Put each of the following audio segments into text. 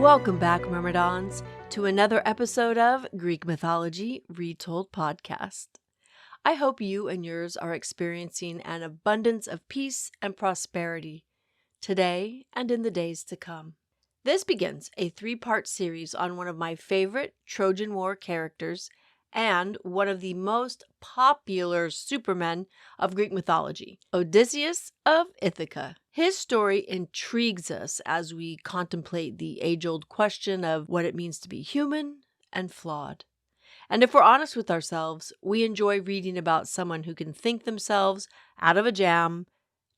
Welcome back, Myrmidons, to another episode of Greek Mythology Retold podcast. I hope you and yours are experiencing an abundance of peace and prosperity today and in the days to come. This begins a 3-part series on one of my favorite Trojan War characters and one of the most popular supermen of Greek mythology, Odysseus of Ithaca. His story intrigues us as we contemplate the age-old question of what it means to be human and flawed. And if we're honest with ourselves, we enjoy reading about someone who can think themselves out of a jam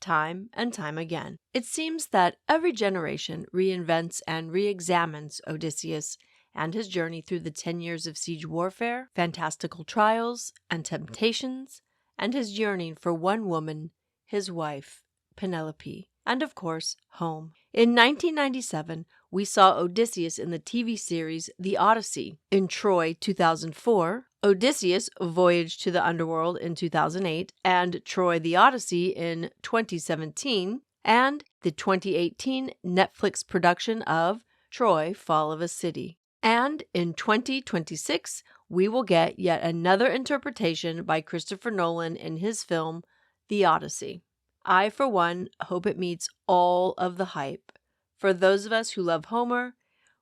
time and time again. It seems that every generation reinvents and re-examines Odysseus and his journey through the 10 years of siege warfare, fantastical trials and temptations, and his yearning for one woman, his wife, Penelope, and of course, home. In 1997, we saw Odysseus in the TV series The Odyssey. In Troy 2004, Odysseus voyaged to the underworld in 2008, and Troy the Odyssey in 2017, and the 2018 Netflix production of Troy Fall of a City. And in 2026, we will get yet another interpretation by Christopher Nolan in his film, The Odyssey. I, for one, hope it meets all of the hype. For those of us who love Homer,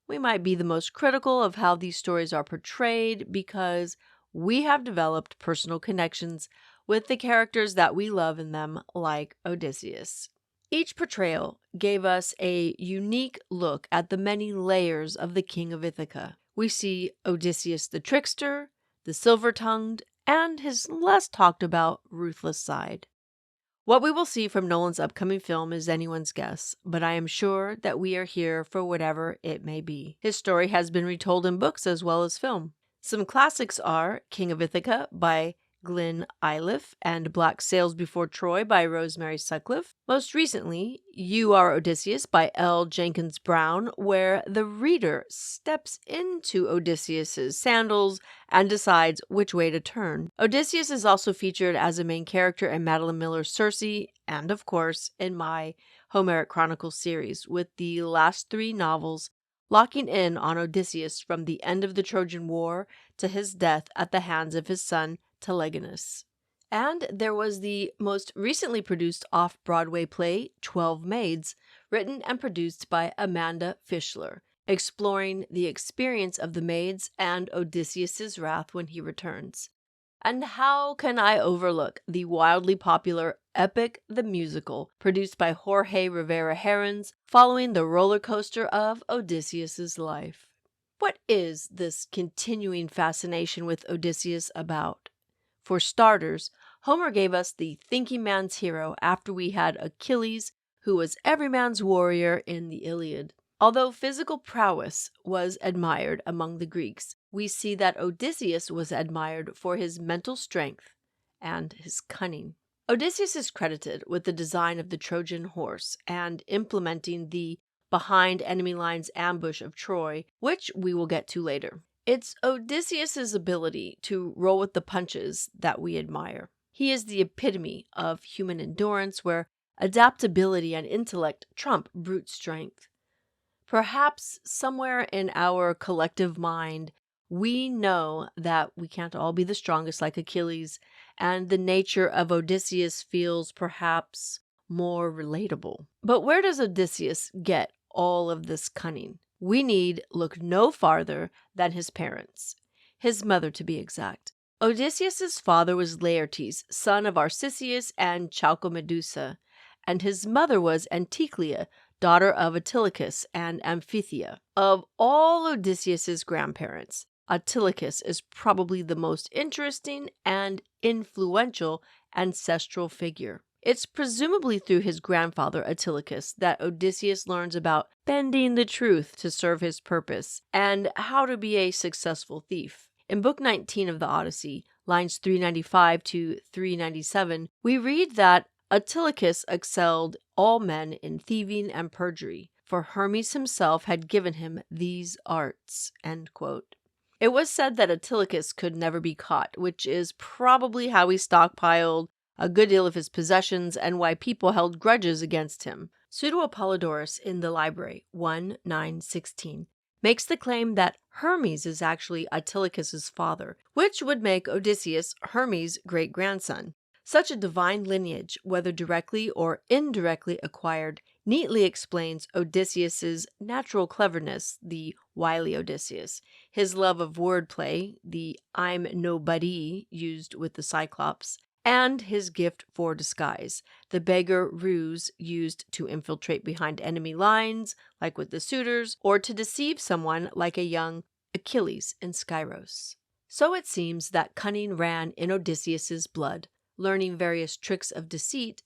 we might be the most critical of how these stories are portrayed because we have developed personal connections with the characters that we love in them, like Odysseus. Each portrayal gave us a unique look at the many layers of the king of Ithaca. We see Odysseus the trickster, the silver-tongued, and his less talked about ruthless side. What we will see from Nolan's upcoming film is anyone's guess, but I am sure that we are here for whatever it may be. His story has been retold in books as well as film. Some classics are King of Ithaca by Glyn Iliff and Black Sails Before Troy by Rosemary Sutcliffe. Most recently, You Are Odysseus by L. Jenkins Brown, where the reader steps into Odysseus's sandals and decides which way to turn. Odysseus is also featured as a main character in Madeline Miller's Circe and, of course, in my Homeric Chronicles series, with the last 3 novels locking in on Odysseus from the end of the Trojan War to his death at the hands of his son Telegonus. And there was the most recently produced off-Broadway play, 12 Maids, written and produced by Amanda Fischler, exploring the experience of the maids and Odysseus's wrath when he returns. And how can I overlook the wildly popular epic The Musical, produced by Jorge Rivera Herons, following the roller coaster of Odysseus's life? What is this continuing fascination with Odysseus about? For starters, Homer gave us the thinking man's hero after we had Achilles, who was every man's warrior in the Iliad. Although physical prowess was admired among the Greeks, we see that Odysseus was admired for his mental strength and his cunning. Odysseus is credited with the design of the Trojan Horse and implementing the behind enemy lines ambush of Troy, which we will get to later. It's Odysseus's ability to roll with the punches that we admire. He is the epitome of human endurance, where adaptability and intellect trump brute strength. Perhaps somewhere in our collective mind, we know that we can't all be the strongest like Achilles, and the nature of Odysseus feels perhaps more relatable. But where does Odysseus get all of this cunning? We need look no farther than his parents, his mother to be exact. Odysseus's father was Laertes, son of Arcesius and Chalcomedusa, and his mother was Anticlea, daughter of Antilochus and Amphithea. Of all Odysseus's grandparents, Antilochus is probably the most interesting and influential ancestral figure. It's presumably through his grandfather Antilochus that Odysseus learns about bending the truth to serve his purpose and how to be a successful thief. In Book 19 of the Odyssey, lines 395 to 397, we read that Antilochus excelled all men in thieving and perjury, for Hermes himself had given him these arts. End quote. It was said that Antilochus could never be caught, which is probably how he stockpiled a good deal of his possessions and why people held grudges against him. Pseudo-Apollodorus in the library, 1:9:16, makes the claim that Hermes is actually Autolycus's father, which would make Odysseus Hermes' great-grandson. Such a divine lineage, whether directly or indirectly acquired, neatly explains Odysseus's natural cleverness, the wily Odysseus, his love of wordplay, the "I'm nobody" used with the Cyclops, and his gift for disguise, the beggar ruse used to infiltrate behind enemy lines, like with the suitors, or to deceive someone like a young Achilles in Skyros. So it seems that cunning ran in Odysseus's blood, learning various tricks of deceit,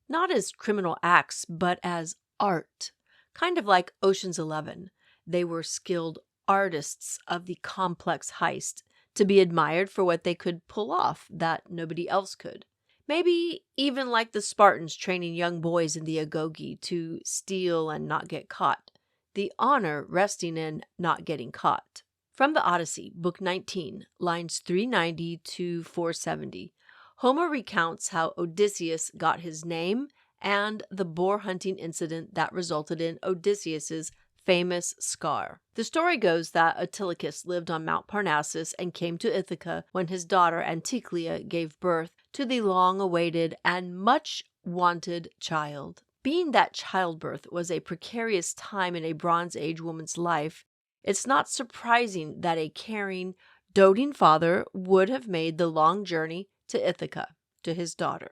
not as criminal acts, but as art. Kind of like Ocean's 11. They were skilled artists of the complex heist, to be admired for what they could pull off that nobody else could. Maybe even like the Spartans training young boys in the agoge to steal and not get caught, the honor resting in not getting caught. From the Odyssey, Book 19, lines 390 to 470, Homer recounts how Odysseus got his name and the boar hunting incident that resulted in Odysseus's famous scar. The story goes that Autolycus lived on Mount Parnassus and came to Ithaca when his daughter Anticlea gave birth to the long-awaited and much-wanted child. Being that childbirth was a precarious time in a Bronze Age woman's life, it's not surprising that a caring, doting father would have made the long journey to Ithaca to his daughter.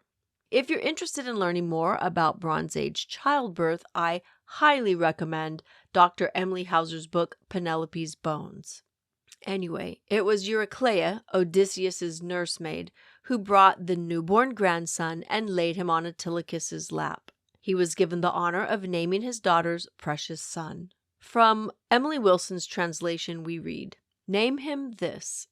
If you're interested in learning more about Bronze Age childbirth, I highly recommend Dr. Emily Hauser's book, Penelope's Bones. Anyway, it was Eurycleia, Odysseus's nursemaid, who brought the newborn grandson and laid him on Autolycus's lap. He was given the honor of naming his daughter's precious son. From Emily Wilson's translation we read, "Name him this.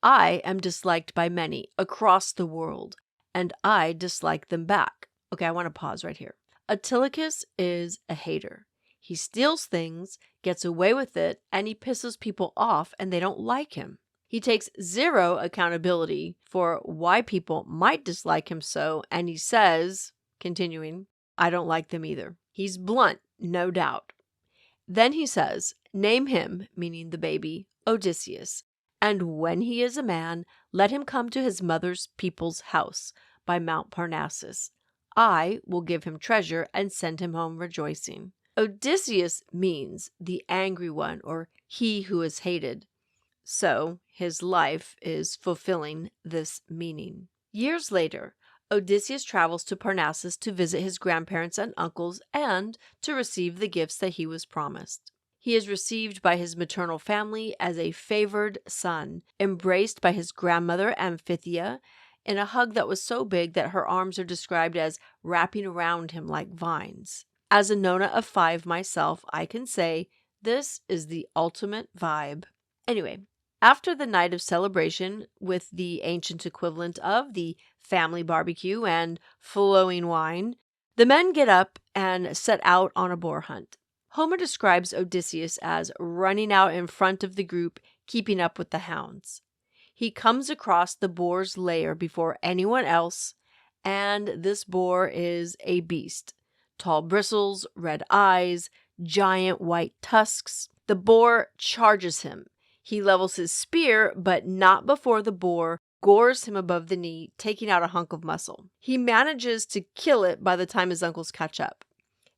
I am disliked by many across the world, and I dislike them back." Okay, I want to pause right here. Autolycus is a hater. He steals things, gets away with it, and he pisses people off and they don't like him. He takes zero accountability for why people might dislike him so, and he says, continuing, "I don't like them either." He's blunt, no doubt. Then he says, "Name him," meaning the baby, "Odysseus, and when he is a man, let him come to his mother's people's house by Mount Parnassus. I will give him treasure and send him home rejoicing." Odysseus means the angry one, or he who is hated. So his life is fulfilling this meaning. Years later, Odysseus travels to Parnassus to visit his grandparents and uncles and to receive the gifts that he was promised. He is received by his maternal family as a favored son, embraced by his grandmother Amphithea in a hug that was so big that her arms are described as wrapping around him like vines. As a Nona of 5 myself, I can say this is the ultimate vibe. Anyway, after the night of celebration with the ancient equivalent of the family barbecue and flowing wine, the men get up and set out on a boar hunt. Homer describes Odysseus as running out in front of the group, keeping up with the hounds. He comes across the boar's lair before anyone else, and this boar is a beast. Tall bristles, red eyes, giant white tusks. The boar charges him. He levels his spear, but not before the boar gores him above the knee, taking out a hunk of muscle. He manages to kill it by the time his uncles catch up.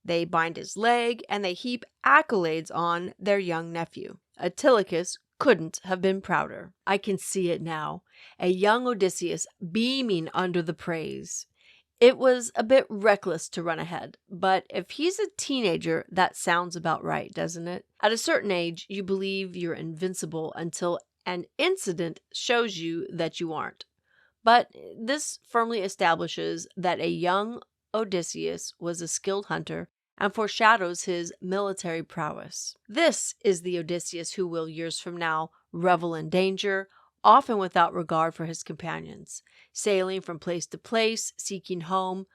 They bind his leg, and they heap accolades on their young nephew. Autolycus couldn't have been prouder. I can see it now. A young Odysseus beaming under the praise. It was a bit reckless to run ahead, but if he's a teenager, that sounds about right, doesn't it? At a certain age, you believe you're invincible until an incident shows you that you aren't. But this firmly establishes that a young Odysseus was a skilled hunter and foreshadows his military prowess. This is the Odysseus who will, years from now, revel in danger, often without regard for his companions, sailing from place to place, seeking home,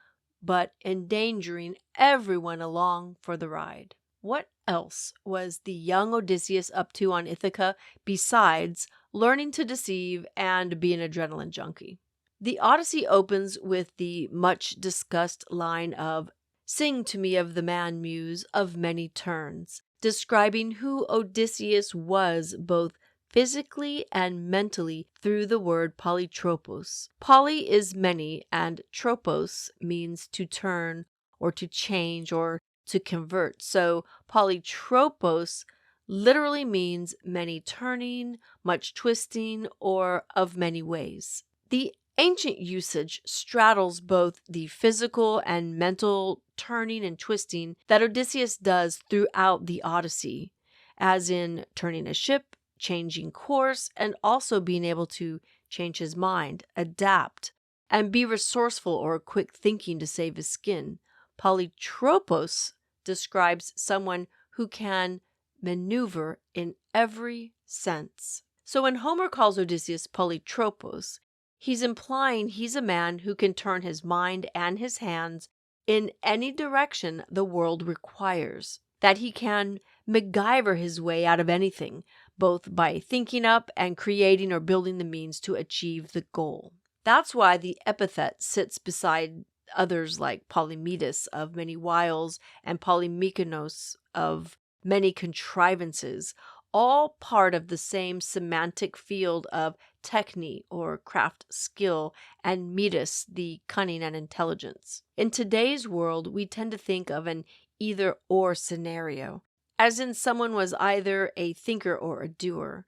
but endangering everyone along for the ride. What else was the young Odysseus up to on Ithaca besides learning to deceive and be an adrenaline junkie? The Odyssey opens with the much-discussed line of "Sing to me of the man-muse of many turns, describing who Odysseus was both physically and mentally through the word polytropos. Poly is many, and tropos means to turn or to change or to convert. So polytropos literally means many turning, much twisting, or of many ways. The ancient usage straddles both the physical and mental turning and twisting that Odysseus does throughout the Odyssey, as in turning a ship, changing course, and also being able to change his mind, adapt, and be resourceful or quick thinking to save his skin. Polytropos describes someone who can maneuver in every sense. So when Homer calls Odysseus polytropos, he's implying he's a man who can turn his mind and his hands in any direction the world requires, that he can MacGyver his way out of anything, both by thinking up and creating or building the means to achieve the goal. That's why the epithet sits beside others like Polymedes of many wiles and Polymykonos of many contrivances, all part of the same semantic field of techne or craft skill, and metis, the cunning and intelligence. In today's world, we tend to think of an either-or scenario, as in someone was either a thinker or a doer.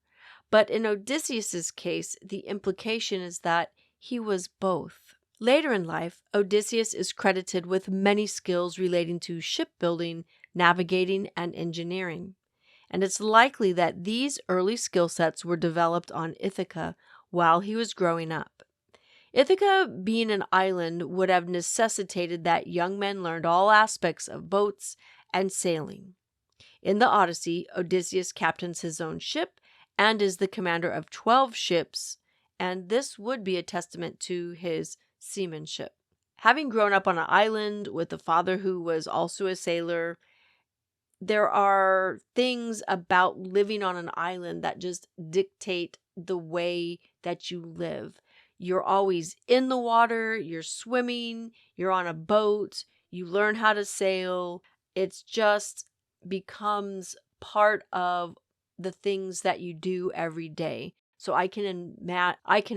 But in Odysseus's case, the implication is that he was both. Later in life, Odysseus is credited with many skills relating to shipbuilding, navigating, and engineering. And it's likely that these early skill sets were developed on Ithaca while he was growing up. Ithaca, being an island, would have necessitated that young men learned all aspects of boats and sailing. In the Odyssey, Odysseus captains his own ship and is the commander of 12 ships, and this would be a testament to his seamanship. Having grown up on an island with a father who was also a sailor, there are things about living on an island that just dictate the way that you live. You're always in the water, you're swimming, you're on a boat, you learn how to sail. It's just becomes part of the things that you do every day. So I can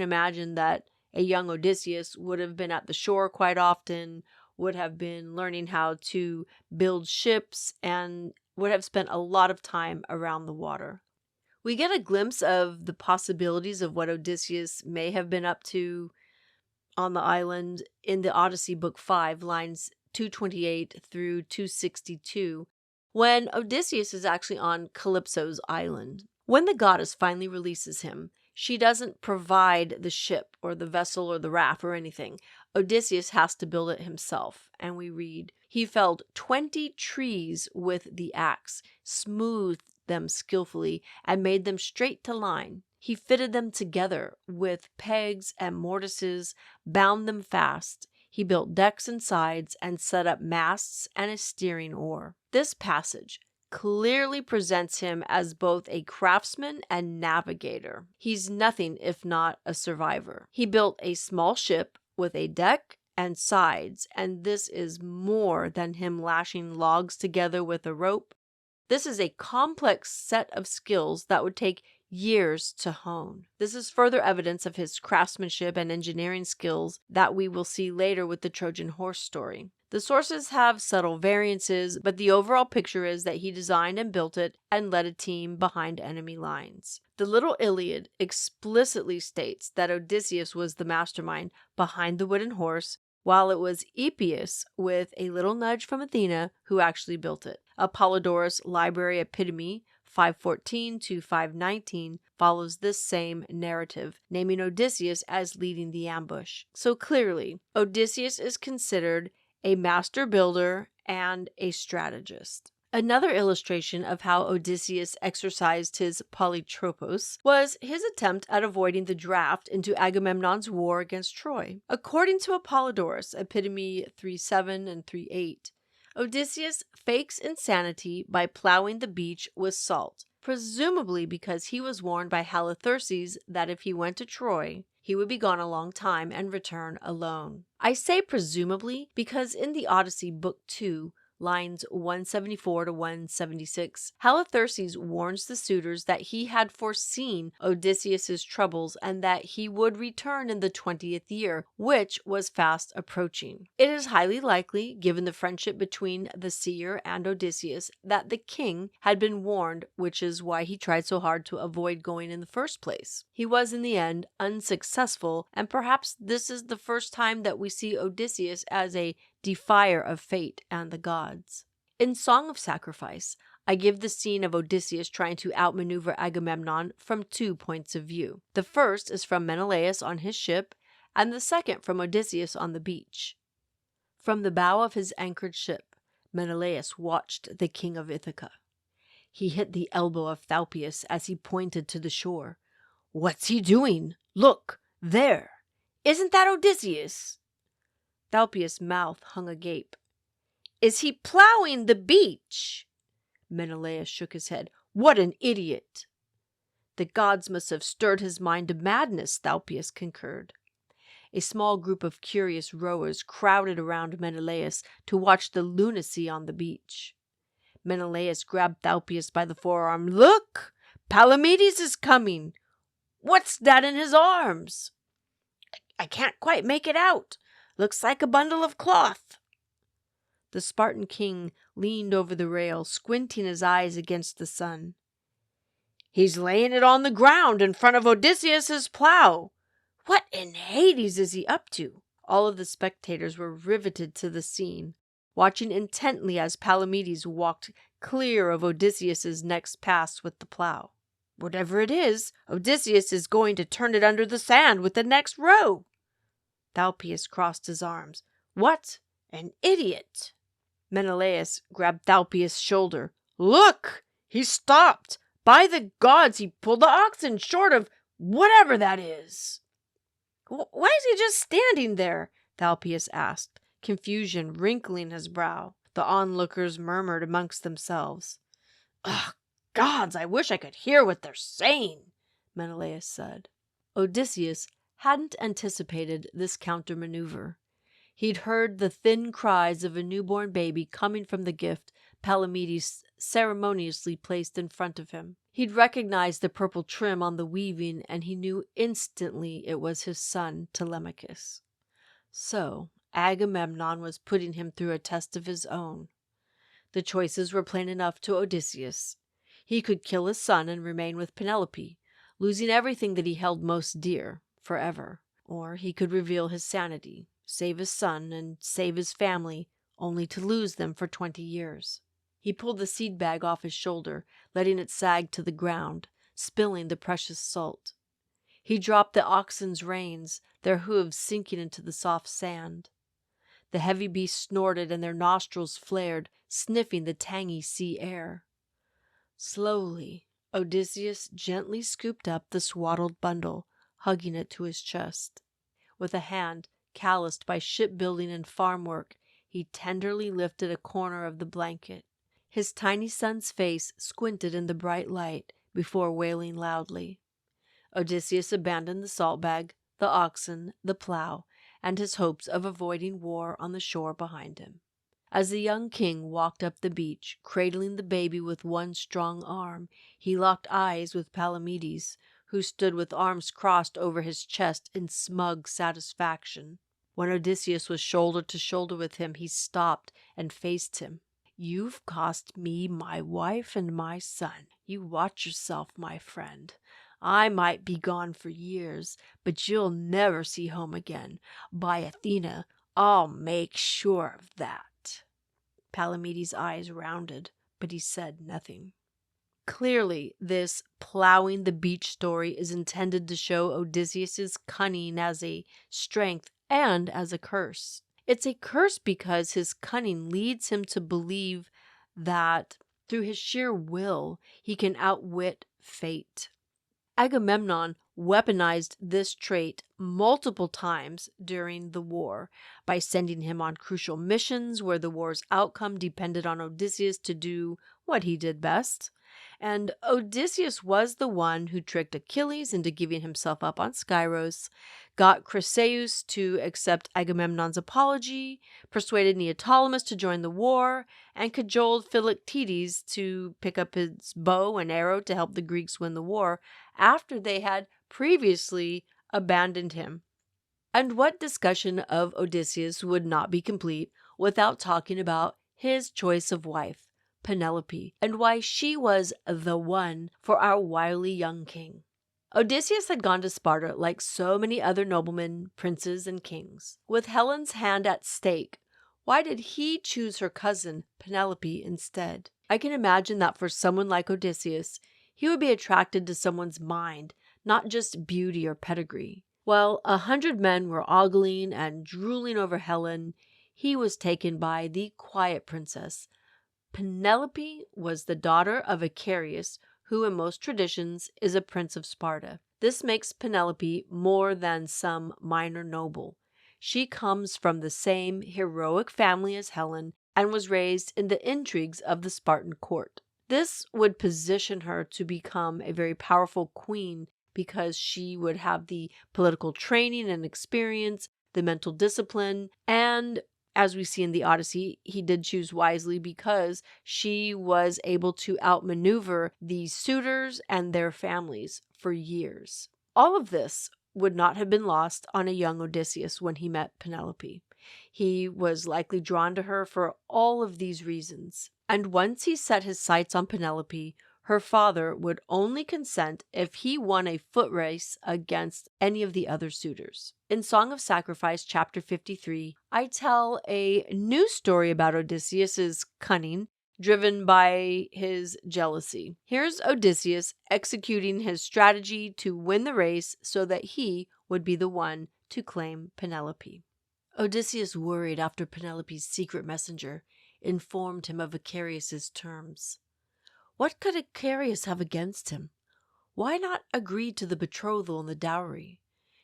imagine that a young Odysseus would have been at the shore quite often, would have been learning how to build ships, and would have spent a lot of time around the water. We get a glimpse of the possibilities of what Odysseus may have been up to on the island in the Odyssey Book 5, lines 228 through 262, when Odysseus is actually on Calypso's island. When the goddess finally releases him, she doesn't provide the ship or the vessel or the raft or anything. Odysseus has to build it himself. And we read, he felled 20 trees with the axe, smoothed them skillfully, and made them straight to line. He fitted them together with pegs and mortises, bound them fast. He built decks and sides, and set up masts and a steering oar. This passage clearly presents him as both a craftsman and navigator. He's nothing if not a survivor. He built a small ship with a deck and sides, and this is more than him lashing logs together with a rope. This is a complex set of skills that would take years to hone. This is further evidence of his craftsmanship and engineering skills that we will see later with the Trojan Horse story. The sources have subtle variances, but the overall picture is that he designed and built it and led a team behind enemy lines. The Little Iliad explicitly states that Odysseus was the mastermind behind the wooden horse, while it was Epeus, with a little nudge from Athena, who actually built it. Apollodorus' Library Epitome 514 to 519 follows this same narrative, naming Odysseus as leading the ambush. So clearly, Odysseus is considered a master builder and a strategist. Another illustration of how Odysseus exercised his polytropos was his attempt at avoiding the draft into Agamemnon's war against Troy. According to Apollodorus, Epitome 3:7 and 3:8, Odysseus fakes insanity by plowing the beach with salt, presumably because he was warned by Halitherses that if he went to Troy, he would be gone a long time and return alone. I say presumably because in the Odyssey Book 2, lines 174 to 176, Halitherses warns the suitors that he had foreseen Odysseus's troubles and that he would return in the 20th year, which was fast approaching. It is highly likely, given the friendship between the seer and Odysseus, that the king had been warned, which is why he tried so hard to avoid going in the first place. He was in the end unsuccessful, and perhaps this is the first time that we see Odysseus as a defier of fate and the gods. In Song of Sacrifice, I give the scene of Odysseus trying to outmaneuver Agamemnon from 2 points of view. The first is from Menelaus on his ship, and the second from Odysseus on the beach. From the bow of his anchored ship, Menelaus watched the king of Ithaca. He hit the elbow of Thalpius as he pointed to the shore. "What's he doing? Look, there! Isn't that Odysseus?" Thalpius' mouth hung agape. "Is he plowing the beach?" Menelaus shook his head. "What an idiot!" "The gods must have stirred his mind to madness," Thalpius concurred. A small group of curious rowers crowded around Menelaus to watch the lunacy on the beach. Menelaus grabbed Thalpius by the forearm. "Look! Palamedes is coming! What's that in his arms?" I can't quite make it out. Looks like a bundle of cloth." The Spartan king leaned over the rail, squinting his eyes against the sun. "He's laying it on the ground in front of Odysseus's plow. What in Hades is he up to?" All of the spectators were riveted to the scene, watching intently as Palamedes walked clear of Odysseus's next pass with the plow. "Whatever it is, Odysseus is going to turn it under the sand with the next row." Thalpius crossed his arms. "What an idiot!" Menelaus grabbed Thalpius' shoulder. "Look! He stopped! By the gods, he pulled the oxen short of whatever that is." "Why is he just standing there?" Thalpius asked, confusion wrinkling his brow. The onlookers murmured amongst themselves. "Ugh, gods, I wish I could hear what they're saying," Menelaus said. Odysseus hadn't anticipated this countermaneuver. He'd heard the thin cries of a newborn baby coming from the gift Palamedes ceremoniously placed in front of him. He'd recognized the purple trim on the weaving, and he knew instantly it was his son, Telemachus. So Agamemnon was putting him through a test of his own. The choices were plain enough to Odysseus. He could kill his son and remain with Penelope, losing everything that he held most dear, forever. Or he could reveal his sanity, save his son, and save his family, only to lose them for 20 years. He pulled the seed bag off his shoulder, letting it sag to the ground, spilling the precious salt. He dropped the oxen's reins, their hooves sinking into the soft sand. The heavy beasts snorted and their nostrils flared, sniffing the tangy sea air. Slowly, Odysseus gently scooped up the swaddled bundle, hugging it to his chest. With a hand calloused by shipbuilding and farm work, he tenderly lifted a corner of the blanket. His tiny son's face squinted in the bright light before wailing loudly. Odysseus abandoned the salt bag, the oxen, the plow, and his hopes of avoiding war on the shore behind him. As the young king walked up the beach, cradling the baby with one strong arm, he locked eyes with Palamedes, who stood with arms crossed over his chest in smug satisfaction. When Odysseus was shoulder to shoulder with him, he stopped and faced him. "You've cost me my wife and my son. You watch yourself, my friend. I might be gone for years, but you'll never see home again. By Athena, I'll make sure of that." Palamedes' eyes rounded, but he said nothing. Clearly, this plowing the beach story is intended to show Odysseus's cunning as a strength and as a curse. It's a curse because his cunning leads him to believe that, through his sheer will, he can outwit fate. Agamemnon weaponized this trait multiple times during the war by sending him on crucial missions where the war's outcome depended on Odysseus to do what he did best, And Odysseus was the one who tricked Achilles into giving himself up on Skyros, got Chryseis to accept Agamemnon's apology, persuaded Neoptolemus to join the war, and cajoled Philoctetes to pick up his bow and arrow to help the Greeks win the war after they had previously abandoned him. And what discussion of Odysseus would not be complete without talking about his choice of wife, Penelope, and why she was the one for our wily young king. Odysseus had gone to Sparta like so many other noblemen, princes, and kings. With Helen's hand at stake, why did he choose her cousin, Penelope, instead? I can imagine that for someone like Odysseus, he would be attracted to someone's mind, not just beauty or pedigree. While 100 men were ogling and drooling over Helen, he was taken by the quiet princess. Penelope was the daughter of Icarius, who in most traditions is a prince of Sparta. This makes Penelope more than some minor noble. She comes from the same heroic family as Helen and was raised in the intrigues of the Spartan court. This would position her to become a very powerful queen because she would have the political training and experience, the mental discipline, and as we see in the Odyssey, he did choose wisely because she was able to outmaneuver the suitors and their families for years. All of this would not have been lost on a young Odysseus when he met Penelope. He was likely drawn to her for all of these reasons. And once he set his sights on Penelope, her father would only consent if he won a foot race against any of the other suitors. In Song of Sacrifice, chapter 53, I tell a new story about Odysseus's cunning, driven by his jealousy. Here's Odysseus executing his strategy to win the race so that he would be the one to claim Penelope. Odysseus worried after Penelope's secret messenger informed him of Icarius's terms. What could Icarius have against him? Why not agree to the betrothal and the dowry?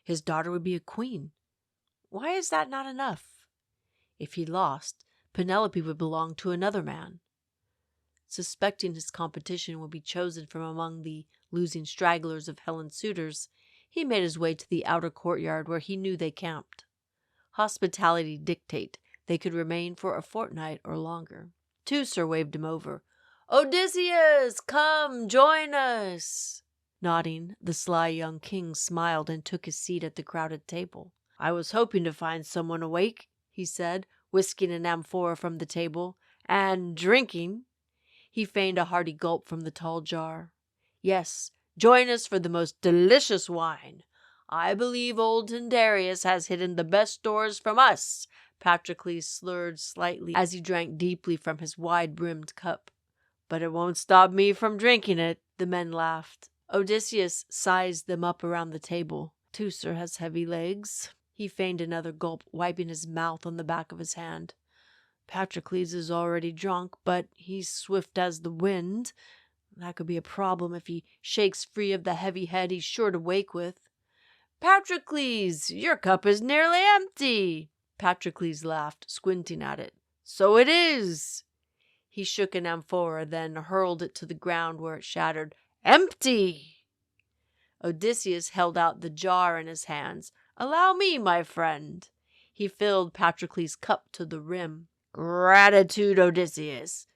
His daughter would be a queen. Why is that not enough? If he lost, Penelope would belong to another man. Suspecting his competition would be chosen from among the losing stragglers of Helen's suitors, he made his way to the outer courtyard where he knew they camped. Hospitality dictate they could remain for a fortnight or longer. Teucer waved him over. "Odysseus, come, join us!" Nodding, the sly young king smiled and took his seat at the crowded table. "I was hoping to find someone awake," he said, whisking an amphora from the table, "and drinking." He feigned a hearty gulp from the tall jar. "Yes, join us for the most delicious wine. I believe old Tyndareus has hidden the best stores from us." Patroclus slurred slightly as he drank deeply from his wide-brimmed cup. "But it won't stop me from drinking it." The men laughed. Odysseus sized them up around the table. "Teucer has heavy legs." He feigned another gulp, wiping his mouth on the back of his hand. "Patroclus is already drunk, but he's swift as the wind. That could be a problem if he shakes free of the heavy head he's sure to wake with." "Patroclus, your cup is nearly empty." Patroclus laughed, squinting at it. "So it is." He shook an amphora, then hurled it to the ground where it shattered. "Empty!" Odysseus held out the jar in his hands. "Allow me, my friend." He filled Patroclus' cup to the rim. "Gratitude, Odysseus.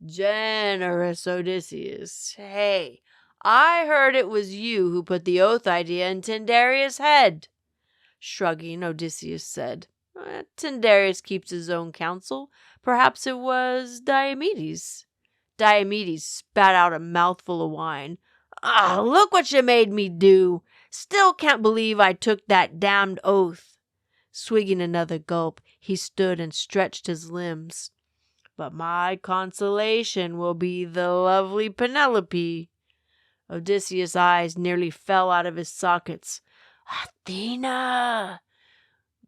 Generous Odysseus. Hey, I heard it was you who put the oath idea in Tyndareus' head." Shrugging, Odysseus said, "Tyndareus keeps his own counsel. Perhaps it was Diomedes." Diomedes spat out a mouthful of wine. Look what you made me do. Still can't believe I took that damned oath." Swigging another gulp, he stood and stretched his limbs. "But my consolation will be the lovely Penelope." Odysseus' eyes nearly fell out of his sockets. "Athena!"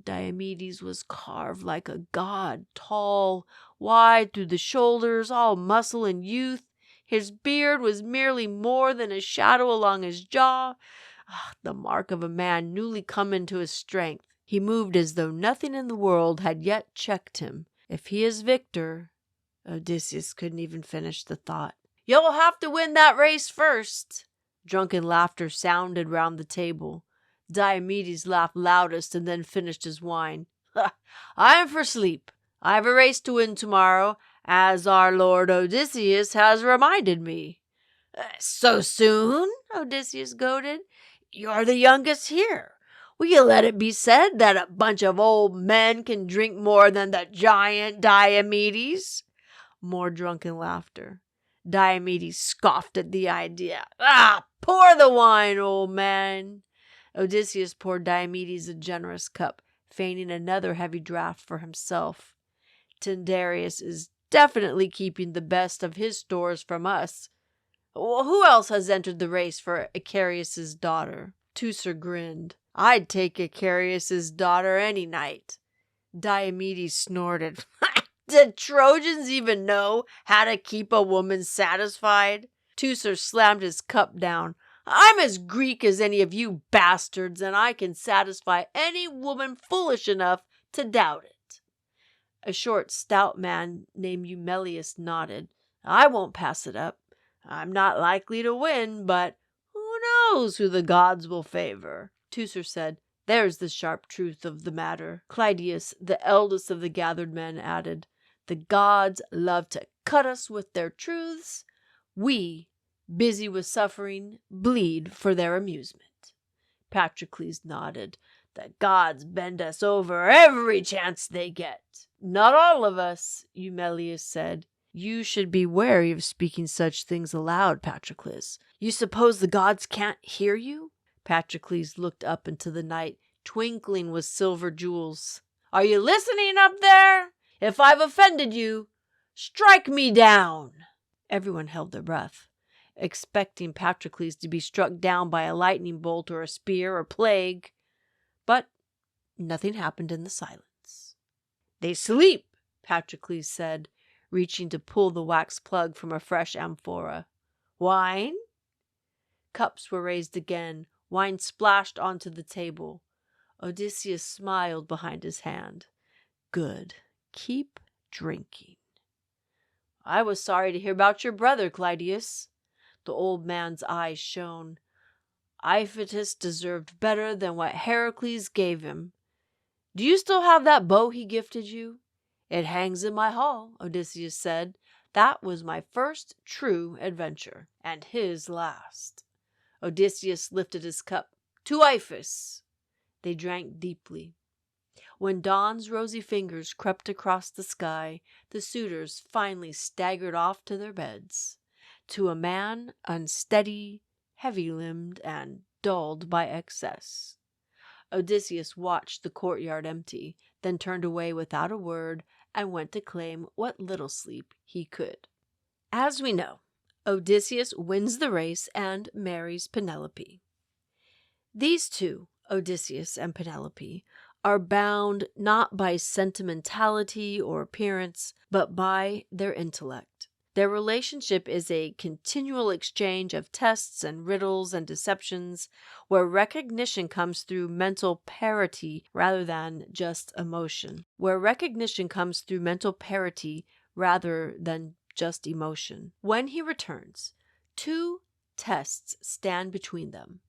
Diomedes was carved like a god, tall, wide through the shoulders, all muscle and youth. His beard was merely more than a shadow along his jaw, the mark of a man newly come into his strength. He moved as though nothing in the world had yet checked him. If he is victor, Odysseus couldn't even finish the thought. You'll have to win that race first." Drunken laughter sounded round the table. Diomedes laughed loudest and then finished his wine. "I'm for sleep. I've a race to win tomorrow, as our Lord Odysseus has reminded me." "So soon?" Odysseus goaded. "You're the youngest here. Will you let it be said that a bunch of old men can drink more than the giant Diomedes?" More drunken laughter. Diomedes scoffed at the idea. "Pour the wine, old man." Odysseus poured Diomedes a generous cup, feigning another heavy draught for himself. "Tyndareus is definitely keeping the best of his stores from us. Who else has entered the race for Icarius's daughter?" Teucer grinned. "I'd take Icarius's daughter any night." Diomedes snorted. "Did Trojans even know how to keep a woman satisfied?" Teucer slammed his cup down. "I'm as Greek as any of you bastards, and I can satisfy any woman foolish enough to doubt it." A short, stout man named Eumelus nodded. "I won't pass it up. I'm not likely to win, but who knows who the gods will favor?" Teucer said, "There's the sharp truth of the matter." Clydius, the eldest of the gathered men, added, "The gods love to cut us with their truths. We, busy with suffering, bleed for their amusement." Patroclus nodded. "The gods bend us over every chance they get." "Not all of us," Eumelus said. "You should be wary of speaking such things aloud, Patroclus. You suppose the gods can't hear you?" Patroclus looked up into the night, twinkling with silver jewels. "Are you listening up there? If I've offended you, strike me down." Everyone held their breath, expecting Patroclus to be struck down by a lightning bolt or a spear or plague. But nothing happened in the silence. "They sleep," Patroclus said, reaching to pull the wax plug from a fresh amphora. "Wine?" Cups were raised again. Wine splashed onto the table. Odysseus smiled behind his hand. "Good. Keep drinking." "I was sorry to hear about your brother, Clydius." The old man's eyes shone. "Iphitus deserved better than what Heracles gave him. Do you still have that bow he gifted you?" "It hangs in my hall," Odysseus said. "That was my first true adventure, and his last." Odysseus lifted his cup. "To Iphis." They drank deeply. When dawn's rosy fingers crept across the sky, the suitors finally staggered off to their beds. To a man unsteady, heavy-limbed, and dulled by excess. Odysseus watched the courtyard empty, then turned away without a word and went to claim what little sleep he could. As we know, Odysseus wins the race and marries Penelope. These two, Odysseus and Penelope, are bound not by sentimentality or appearance, but by their intellect. Their relationship is a continual exchange of tests and riddles and deceptions, where recognition comes through mental parity rather than just emotion. When he returns, two tests stand between them.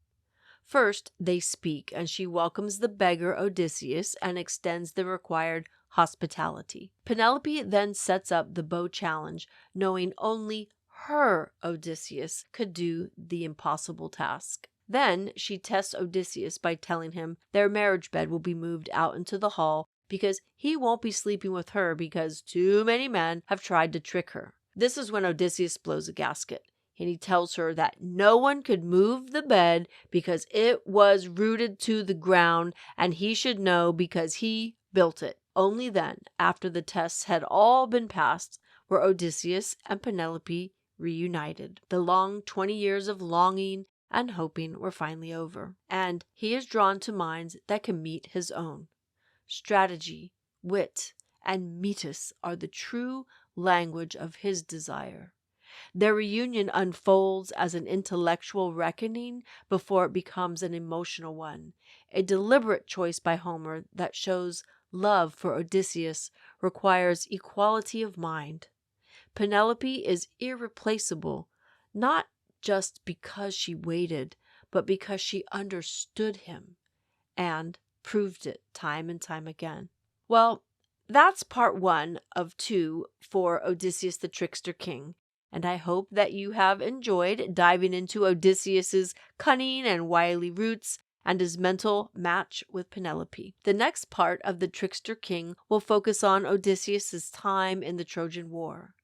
First, they speak, and she welcomes the beggar Odysseus and extends the required hospitality. Penelope then sets up the bow challenge, knowing only her Odysseus could do the impossible task. Then she tests Odysseus by telling him their marriage bed will be moved out into the hall because he won't be sleeping with her because too many men have tried to trick her. This is when Odysseus blows a gasket, and he tells her that no one could move the bed because it was rooted to the ground, and he should know because he built it. Only then, after the tests had all been passed, were Odysseus and Penelope reunited. The long 20 years of longing and hoping were finally over, and he is drawn to minds that can meet his own. Strategy, wit, and metis are the true language of his desire. Their reunion unfolds as an intellectual reckoning before it becomes an emotional one, a deliberate choice by Homer that shows love for Odysseus requires equality of mind. Penelope is irreplaceable, not just because she waited, but because she understood him and proved it time and time again. Well, that's part 1 of 2 for Odysseus the Trickster King, and I hope that you have enjoyed diving into Odysseus's cunning and wily roots and his mental match with Penelope. The next part of the Trickster King will focus on Odysseus's time in the Trojan War.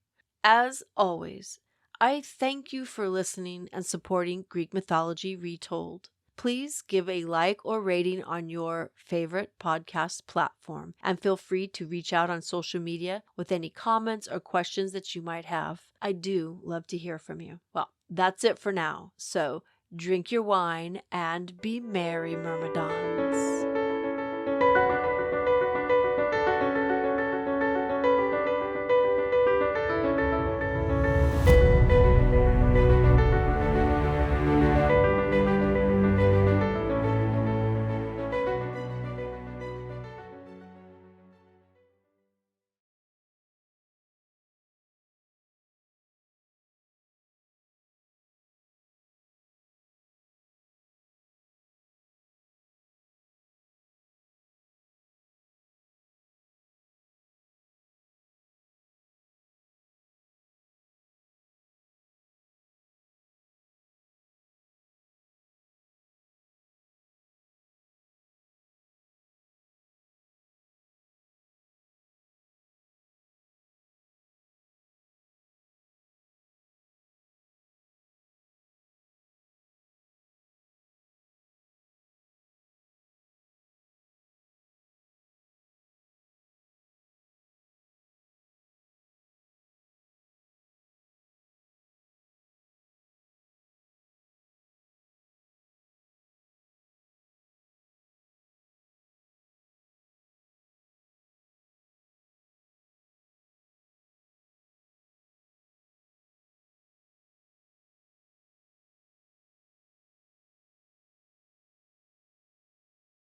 As always, I thank you for listening and supporting Greek Mythology Retold. Please give a like or rating on your favorite podcast platform, and feel free to reach out on social media with any comments or questions that you might have. I do love to hear from you. Well, that's it for now. So drink your wine and be merry, Myrmidon.